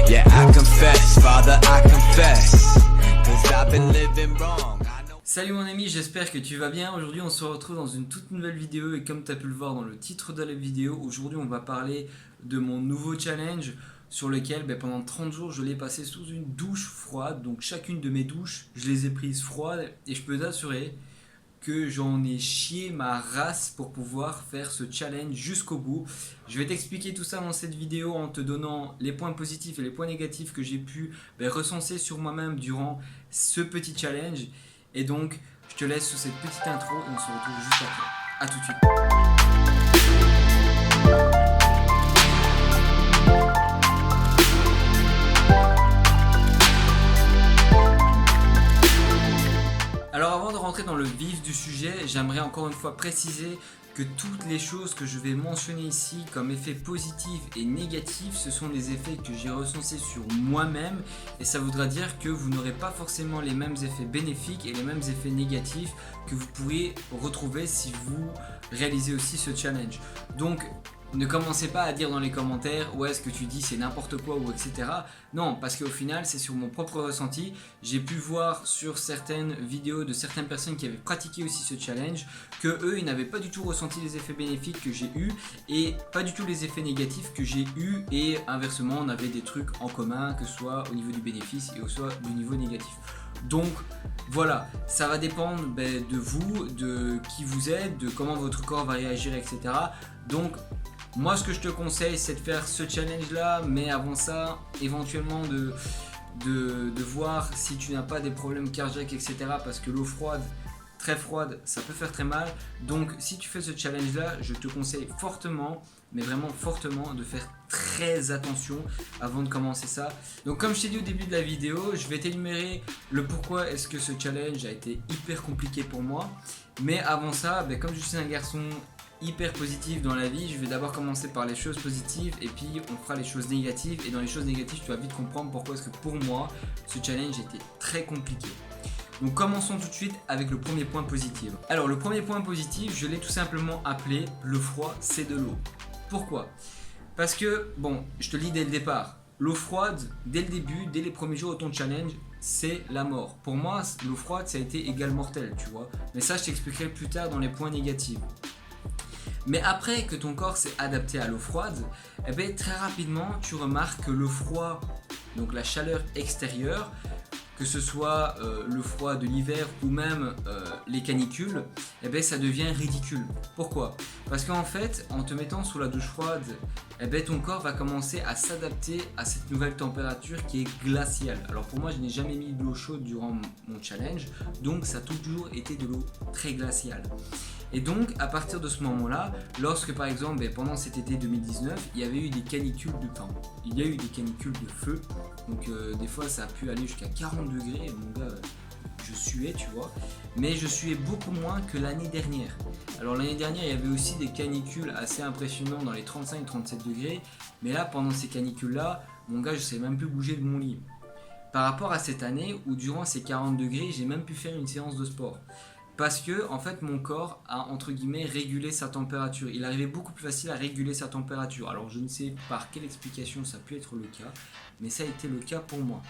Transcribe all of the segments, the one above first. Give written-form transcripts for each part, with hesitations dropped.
Yeah, I confess, Father, I confess, 'cause I've been living wrong. Salut mon ami, j'espère que tu vas bien. Aujourd'hui on se retrouve dans une toute nouvelle vidéo et comme tu as pu le voir dans le titre de la vidéo, aujourd'hui on va parler de mon nouveau challenge sur lequel pendant 30 jours je l'ai passé sous une douche froide. Donc chacune de mes douches, je les ai prises froides et je peux t'assurer que j'en ai chié ma race pour pouvoir faire ce challenge jusqu'au bout. Je vais t'expliquer tout ça dans cette vidéo en te donnant les points positifs et les points négatifs que j'ai pu recenser sur moi-même durant ce petit challenge. Et donc, je te laisse sur cette petite intro et on se retrouve juste après. A tout de suite. Alors avant de rentrer dans le vif du sujet, j'aimerais encore une fois préciser que toutes les choses que je vais mentionner ici comme effets positifs et négatifs, ce sont des effets que j'ai recensés sur moi-même et ça voudra dire que vous n'aurez pas forcément les mêmes effets bénéfiques et les mêmes effets négatifs que vous pourriez retrouver si vous réalisez aussi ce challenge. Donc ne commencez pas à dire dans les commentaires ouais ce que tu dis c'est n'importe quoi ou etc. Non, parce qu'au final c'est sur mon propre ressenti. J'ai pu voir sur certaines vidéos de certaines personnes qui avaient pratiqué aussi ce challenge que eux ils n'avaient pas du tout ressenti les effets bénéfiques que j'ai eu et pas du tout les effets négatifs que j'ai eu et inversement on avait des trucs en commun que ce soit au niveau du bénéfice et au soit du niveau négatif. Donc voilà, ça va dépendre de vous, de qui vous êtes, de comment votre corps va réagir etc. Donc moi ce que je te conseille c'est de faire ce challenge là, mais avant ça éventuellement de voir si tu n'as pas des problèmes cardiaques etc. parce que l'eau froide, très froide, ça peut faire très mal. Donc si tu fais ce challenge là, je te conseille fortement, mais vraiment fortement, de faire très attention avant de commencer ça. Donc comme je t'ai dit au début de la vidéo, je vais t'énumérer le pourquoi est-ce que ce challenge a été hyper compliqué pour moi. Mais avant ça, comme je suis un garçon hyper positif dans la vie, je vais d'abord commencer par les choses positives et puis on fera les choses négatives, et dans les choses négatives tu vas vite comprendre pourquoi est-ce que pour moi ce challenge était très compliqué. Donc commençons tout de suite avec le premier point positif. Alors le premier point positif, je l'ai tout simplement appelé le froid c'est de l'eau. Pourquoi ? Parce que bon, je te le dis dès le départ, l'eau froide dès le début, dès les premiers jours de ton challenge, c'est la mort. Pour moi l'eau froide ça a été égal mortel, tu vois, mais ça je t'expliquerai plus tard dans les points négatifs. Mais après que ton corps s'est adapté à l'eau froide, très rapidement tu remarques que le froid, donc la chaleur extérieure, que ce soit le froid de l'hiver ou même les canicules, ça devient ridicule. Pourquoi ? Parce qu'en fait, en te mettant sous la douche froide, ton corps va commencer à s'adapter à cette nouvelle température qui est glaciale. Alors pour moi, je n'ai jamais mis de l'eau chaude durant mon challenge, donc ça a toujours été de l'eau très glaciale. Et donc à partir de ce moment-là, lorsque par exemple pendant cet été 2019, il y avait eu des canicules il y a eu des canicules de feu, donc des fois ça a pu aller jusqu'à 40 degrés, mon gars, je suais tu vois, mais je suais beaucoup moins que l'année dernière. Alors l'année dernière il y avait aussi des canicules assez impressionnantes dans les 35-37 degrés, mais là pendant ces canicules là, mon gars je ne savais même plus bouger de mon lit. Par rapport à cette année où durant ces 40 degrés j'ai même pu faire une séance de sport. Parce que en fait mon corps a entre guillemets régulé sa température. Il arrivait beaucoup plus facile à réguler sa température. Alors je ne sais par quelle explication ça a pu être le cas, mais ça a été le cas pour moi.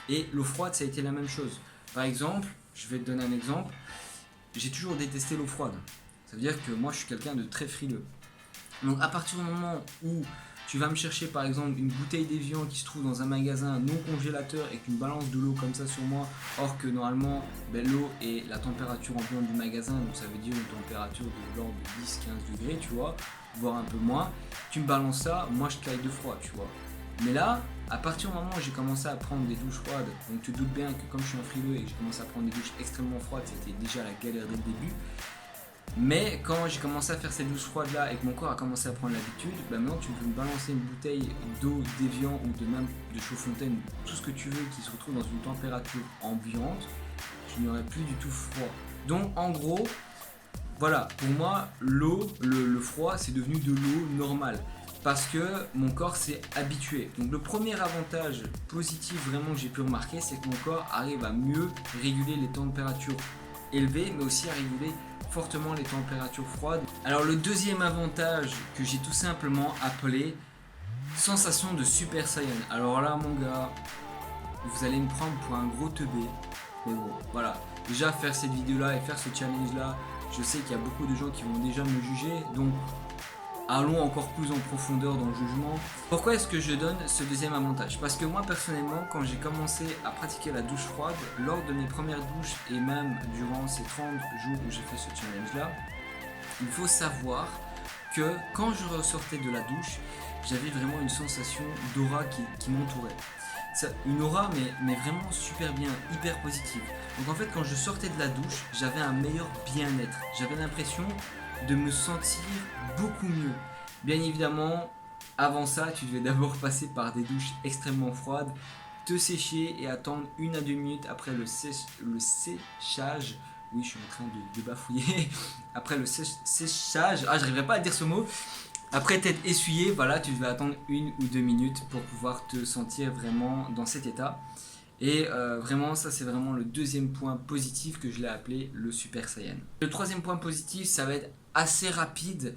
Et l'eau froide ça a été la même chose. Par exemple, je vais te donner un exemple, j'ai toujours détesté l'eau froide. Ça veut dire que moi je suis quelqu'un de très frileux. Donc à partir du moment où tu vas me chercher par exemple une bouteille d'évian qui se trouve dans un magasin non congélateur et qu'une balance de l'eau comme ça sur moi, or que normalement l'eau est la température ambiante du magasin, donc ça veut dire une température de l'ordre de 10-15 degrés, tu vois, voire un peu moins, tu me balances ça, moi je caille de froid, tu vois. Mais là, à partir du moment où j'ai commencé à prendre des douches froides, donc tu te doutes bien que comme je suis un frileux et que j'ai commencé à prendre des douches extrêmement froides, c'était déjà la galère dès le début. Mais quand j'ai commencé à faire ces douches froides là et que mon corps a commencé à prendre l'habitude, maintenant tu peux me balancer une bouteille d'eau d'évian ou de même de Chaudfontaine, tout ce que tu veux qui se retrouve dans une température ambiante, je n'aurai plus du tout froid. Donc en gros, voilà, pour moi l'eau, le froid c'est devenu de l'eau normale. Parce que mon corps s'est habitué. Donc le premier avantage positif vraiment que j'ai pu remarquer, c'est que mon corps arrive à mieux réguler les températures élevées, mais aussi à réguler fortement les températures froides. Alors le deuxième avantage que j'ai tout simplement appelé Sensation de Super Saiyan. Alors là mon gars, vous allez me prendre pour un gros teubé. Mais bon, voilà. Déjà faire cette vidéo là et faire ce challenge là, je sais qu'il y a beaucoup de gens qui vont déjà me juger. Donc allons encore plus en profondeur dans le jugement. Pourquoi est-ce que je donne ce deuxième avantage? Parce que moi personnellement, quand j'ai commencé à pratiquer la douche froide, lors de mes premières douches et même durant ces 30 jours où j'ai fait ce challenge là, il faut savoir que quand je ressortais de la douche, j'avais vraiment une sensation d'aura qui m'entourait. Une aura mais vraiment super bien, hyper positive. Donc en fait quand je sortais de la douche, j'avais un meilleur bien-être. J'avais l'impression de me sentir beaucoup mieux. Bien évidemment, avant ça, tu devais d'abord passer par des douches extrêmement froides, te sécher et attendre 1 à 2 minutes après le séchage. Oui, je suis en train de bafouiller. Après le séchage, j'arriverai pas à dire ce mot. Après t'être essuyé, voilà, tu devais attendre 1 ou 2 minutes pour pouvoir te sentir vraiment dans cet état. Et vraiment, ça c'est vraiment le deuxième point positif que je l'ai appelé le Super Saiyan. Le troisième point positif, ça va être assez rapide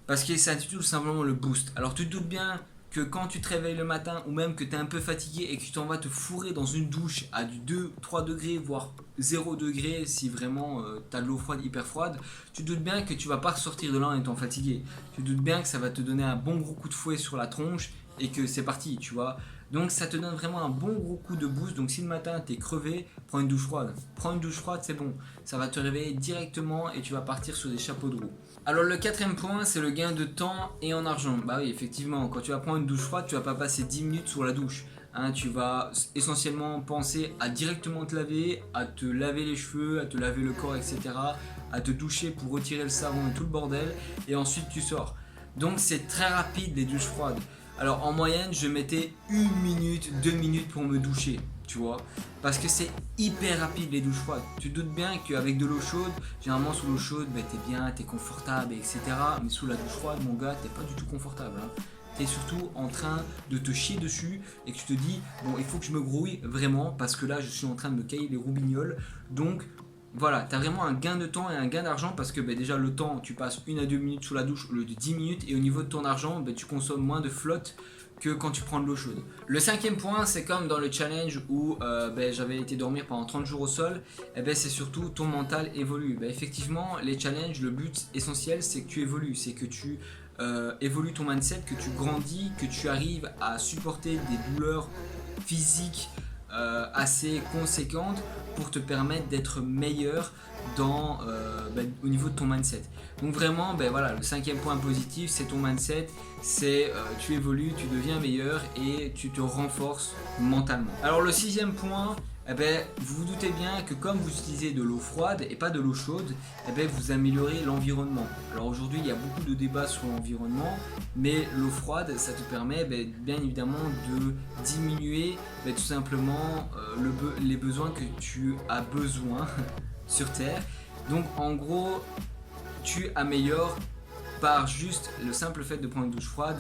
parce que ça intitule tout simplement le boost. Alors tu te doutes bien que quand tu te réveilles le matin ou même que tu es un peu fatigué et que tu t'en vas te fourrer dans une douche à du 2-3 degrés voire 0 degré si vraiment tu as de l'eau froide hyper froide, tu te doutes bien que tu vas pas ressortir de là en étant fatigué. Tu te doutes bien que ça va te donner un bon gros coup de fouet sur la tronche et que c'est parti, tu vois. Donc ça te donne vraiment un bon gros coup de boost. Donc si le matin t'es crevé, prends une douche froide. Prends une douche froide, c'est bon. Ça va te réveiller directement et tu vas partir sur des chapeaux de roue. Alors le quatrième point, c'est le gain de temps et en argent. Bah oui, effectivement, quand tu vas prendre une douche froide, tu vas pas passer 10 minutes sous la douche. Hein, tu vas essentiellement penser à directement te laver, à te laver les cheveux, à te laver le corps, etc. À te doucher pour retirer le savon et tout le bordel. Et ensuite tu sors. Donc c'est très rapide les douches froides. Alors en moyenne, je mettais 1 minute, 2 minutes pour me doucher, tu vois. Parce que c'est hyper rapide les douches froides. Tu te doutes bien qu'avec de l'eau chaude, généralement sous l'eau chaude, bah, t'es bien, t'es confortable, etc. Mais sous la douche froide, mon gars, t'es pas du tout confortable. Hein. T'es surtout en train de te chier dessus et que tu te dis, bon, il faut que je me grouille vraiment parce que là, je suis en train de me cailler les roubignoles. Donc, voilà, tu as vraiment un gain de temps et un gain d'argent parce que déjà le temps, tu passes 1 à 2 minutes sous la douche au lieu de 10 minutes et au niveau de ton argent, tu consommes moins de flotte que quand tu prends de l'eau chaude. Le cinquième point, c'est comme dans le challenge où j'avais été dormir pendant 30 jours au sol, c'est surtout ton mental évolue. Effectivement, les challenges, le but essentiel, c'est que tu évolues, c'est que tu évolues ton mindset, que tu grandis, que tu arrives à supporter des douleurs physiques assez conséquentes pour te permettre d'être meilleur au niveau de ton mindset. Donc vraiment, voilà, le cinquième point positif, c'est ton mindset, c'est tu évolues, tu deviens meilleur et tu te renforces mentalement. Alors le sixième point, vous vous doutez bien que comme vous utilisez de l'eau froide et pas de l'eau chaude, vous améliorez l'environnement. Alors aujourd'hui, il y a beaucoup de débats sur l'environnement, mais l'eau froide, ça te permet bien évidemment de diminuer tout simplement les besoins que tu as besoin sur Terre. Donc en gros, tu améliores par juste le simple fait de prendre une douche froide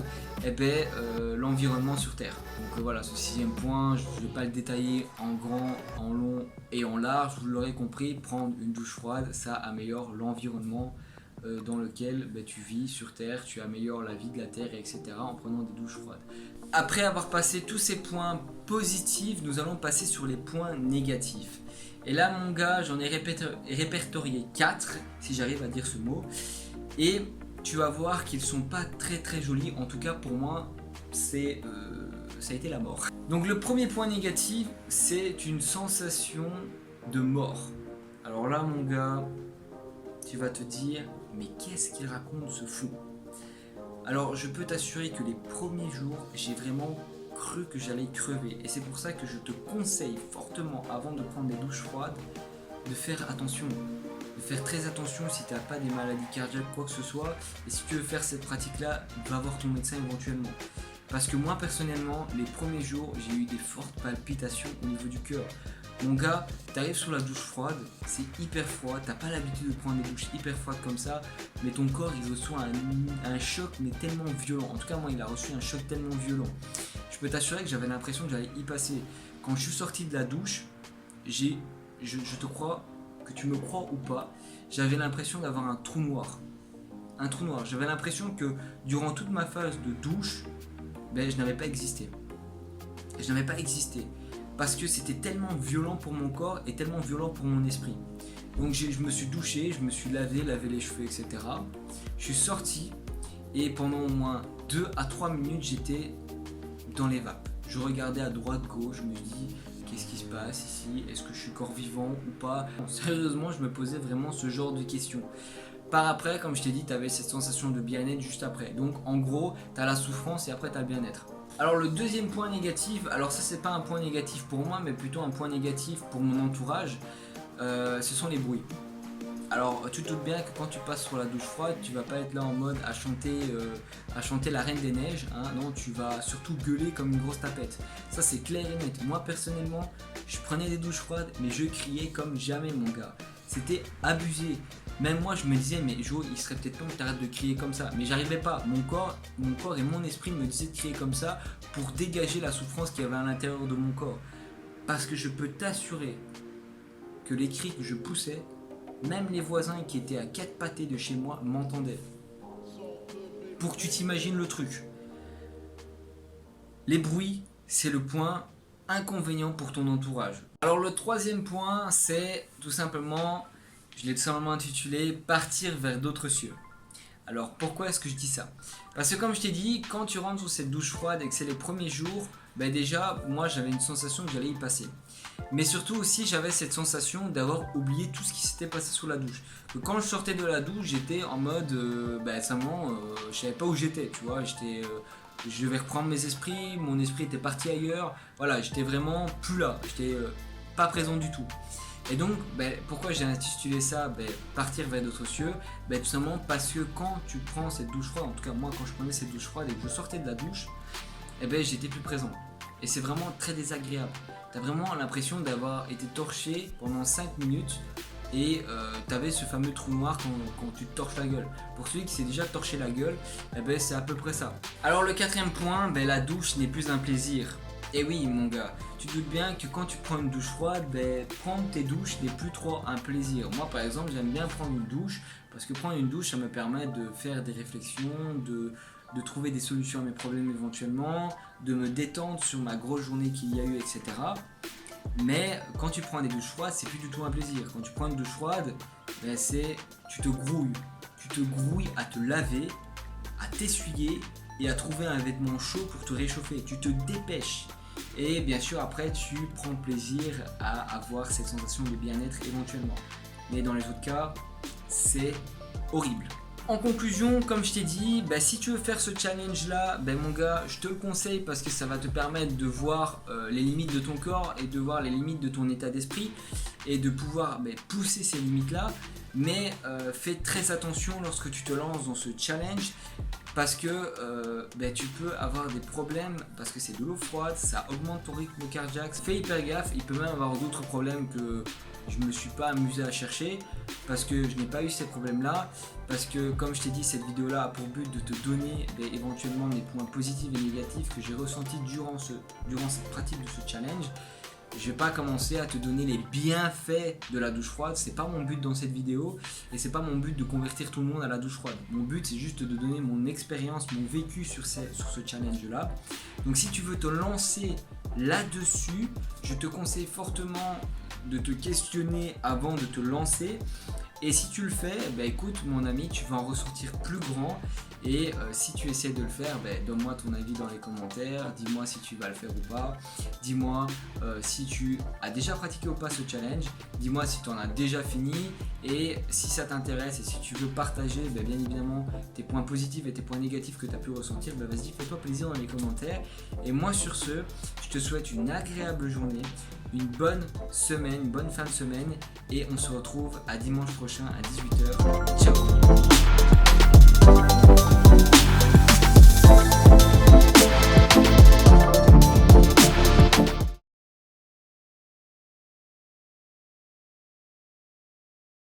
l'environnement sur Terre. Donc voilà, ce sixième point, je ne vais pas le détailler en grand, en long et en large, vous l'aurez compris, prendre une douche froide, ça améliore l'environnement dans lequel tu vis sur Terre, tu améliores la vie de la Terre, etc. en prenant des douches froides. Après avoir passé tous ces points positifs, nous allons passer sur les points négatifs. Et là mon gars, j'en ai répertorié 4, si j'arrive à dire ce mot, et tu vas voir qu'ils sont pas très jolis, en tout cas pour moi, ça a été la mort. Donc le premier point négatif, c'est une sensation de mort. Alors là mon gars, tu vas te dire, mais qu'est-ce qu'il raconte ce fou? Alors je peux t'assurer que les premiers jours, j'ai vraiment cru que j'allais crever. Et c'est pour ça que je te conseille fortement, avant de prendre des douches froides, de faire attention. De faire très attention si tu n'as pas des maladies cardiaques, quoi que ce soit. Et si tu veux faire cette pratique-là, va voir ton médecin éventuellement. Parce que moi personnellement, les premiers jours, j'ai eu des fortes palpitations au niveau du cœur. Mon gars, t'arrives sur la douche froide, c'est hyper froid, t'as pas l'habitude de prendre des douches hyper froides comme ça, mais ton corps il reçoit un choc mais tellement violent. En tout cas moi il a reçu un choc tellement violent. Je peux t'assurer que j'avais l'impression que j'allais y passer. Quand je suis sorti de la douche, je te crois, que tu me crois ou pas, j'avais l'impression d'avoir un trou noir. Un trou noir. J'avais l'impression que durant toute ma phase de douche, je n'avais pas existé. Je n'avais pas existé. Parce que c'était tellement violent pour mon corps et tellement violent pour mon esprit. Donc je me suis douché, je me suis lavé les cheveux, etc. Je suis sorti et pendant au moins 2 à 3 minutes, j'étais dans les vapes. Je regardais à droite, gauche, je me dis qu'est-ce qui se passe ici? Est-ce que je suis encore vivant ou pas? Sérieusement, je me posais vraiment ce genre de questions. Par après, comme je t'ai dit, tu avais cette sensation de bien-être juste après. Donc en gros, tu as la souffrance et après tu as le bien-être. Alors le deuxième point négatif, alors ça c'est pas un point négatif pour moi, mais plutôt un point négatif pour mon entourage, ce sont les bruits. Alors tu te doutes bien que quand tu passes sur la douche froide, tu vas pas être là en mode à chanter la Reine des Neiges, hein. Non, tu vas surtout gueuler comme une grosse tapette. Ça c'est clair et net. Moi personnellement, je prenais des douches froides, mais je criais comme jamais mon gars. C'était abusé. Même moi je me disais mais Jo, il serait peut-être temps que tu arrêtes de crier comme ça. Mais j'arrivais pas. Mon corps et mon esprit me disaient de crier comme ça pour dégager la souffrance qu'il y avait à l'intérieur de mon corps. Parce que je peux t'assurer que les cris que je poussais, même les voisins qui étaient à 4 pâtés de chez moi m'entendaient. Pour que tu t'imagines le truc. Les bruits, c'est le point inconvénient pour ton entourage. Alors le troisième point, c'est tout simplement, je l'ai tout simplement intitulé « Partir vers d'autres cieux ». Alors pourquoi est-ce que je dis ça? Parce que comme je t'ai dit, quand tu rentres sur cette douche froide et que c'est les premiers jours, déjà moi j'avais une sensation que j'allais y passer. Mais surtout aussi j'avais cette sensation d'avoir oublié tout ce qui s'était passé sous la douche. Que quand je sortais de la douche, j'étais en mode, je savais pas où j'étais, tu vois, je vais reprendre mes esprits, mon esprit était parti ailleurs, voilà, j'étais vraiment plus là, j'étais pas présent du tout. Et donc, pourquoi j'ai intitulé ça Partir vers d'autres cieux? Tout simplement parce que quand tu prends cette douche froide, en tout cas moi quand je prenais cette douche froide et que je sortais de la douche, j'étais plus présent. Et c'est vraiment très désagréable. Tu as vraiment l'impression d'avoir été torché pendant 5 minutes et tu avais ce fameux trou noir quand tu te torches la gueule. Pour celui qui s'est déjà torché la gueule, c'est à peu près ça. Alors le quatrième point, la douche n'est plus un plaisir. Et oui mon gars, tu te doutes bien que quand tu prends une douche froide, prendre tes douches n'est plus trop un plaisir. Moi par exemple, j'aime bien prendre une douche parce que prendre une douche, ça me permet de faire des réflexions, de trouver des solutions à mes problèmes éventuellement, de me détendre sur ma grosse journée qu'il y a eu, etc. Mais quand tu prends des douches froides, c'est plus du tout un plaisir. Quand tu prends une douche froide, tu te grouilles à te laver, à t'essuyer et à trouver un vêtement chaud pour te réchauffer. Tu te dépêches. Et bien sûr après tu prends plaisir à avoir cette sensation de bien-être éventuellement. Mais dans les autres cas, c'est horrible. En conclusion, comme je t'ai dit, si tu veux faire ce challenge là, mon gars, je te le conseille parce que ça va te permettre de voir les limites de ton corps et de voir les limites de ton état d'esprit et de pouvoir pousser ces limites là. Mais fais très attention lorsque tu te lances dans ce challenge parce que tu peux avoir des problèmes parce que c'est de l'eau froide, ça augmente ton rythme cardiaque. Fais hyper gaffe, il peut même avoir d'autres problèmes que je ne me suis pas amusé à chercher parce que je n'ai pas eu ces problèmes là, parce que comme je t'ai dit, cette vidéo là a pour but de te donner éventuellement des points positifs et négatifs que j'ai ressentis durant cette pratique de ce challenge. Je vais pas commencer à te donner les bienfaits de la douche froide, c'est pas mon but dans cette vidéo et c'est pas mon but de convertir tout le monde à la douche froide. Mon but c'est juste de donner mon expérience, mon vécu sur ce challenge là. Donc si tu veux te lancer là-dessus, je te conseille fortement de te questionner avant de te lancer. Et si tu le fais, écoute mon ami, tu vas en ressortir plus grand. Et si tu essaies de le faire, donne-moi ton avis dans les commentaires. Dis-moi si tu vas le faire ou pas. Dis-moi si tu as déjà pratiqué ou pas ce challenge. Dis-moi si tu en as déjà fini. Et si ça t'intéresse et si tu veux partager bien évidemment tes points positifs et tes points négatifs que tu as pu ressentir, vas-y, fais-toi plaisir dans les commentaires. Et moi sur ce, je te souhaite une agréable journée, une bonne semaine, une bonne fin de semaine. Et on se retrouve à dimanche prochain à 18h. Ciao!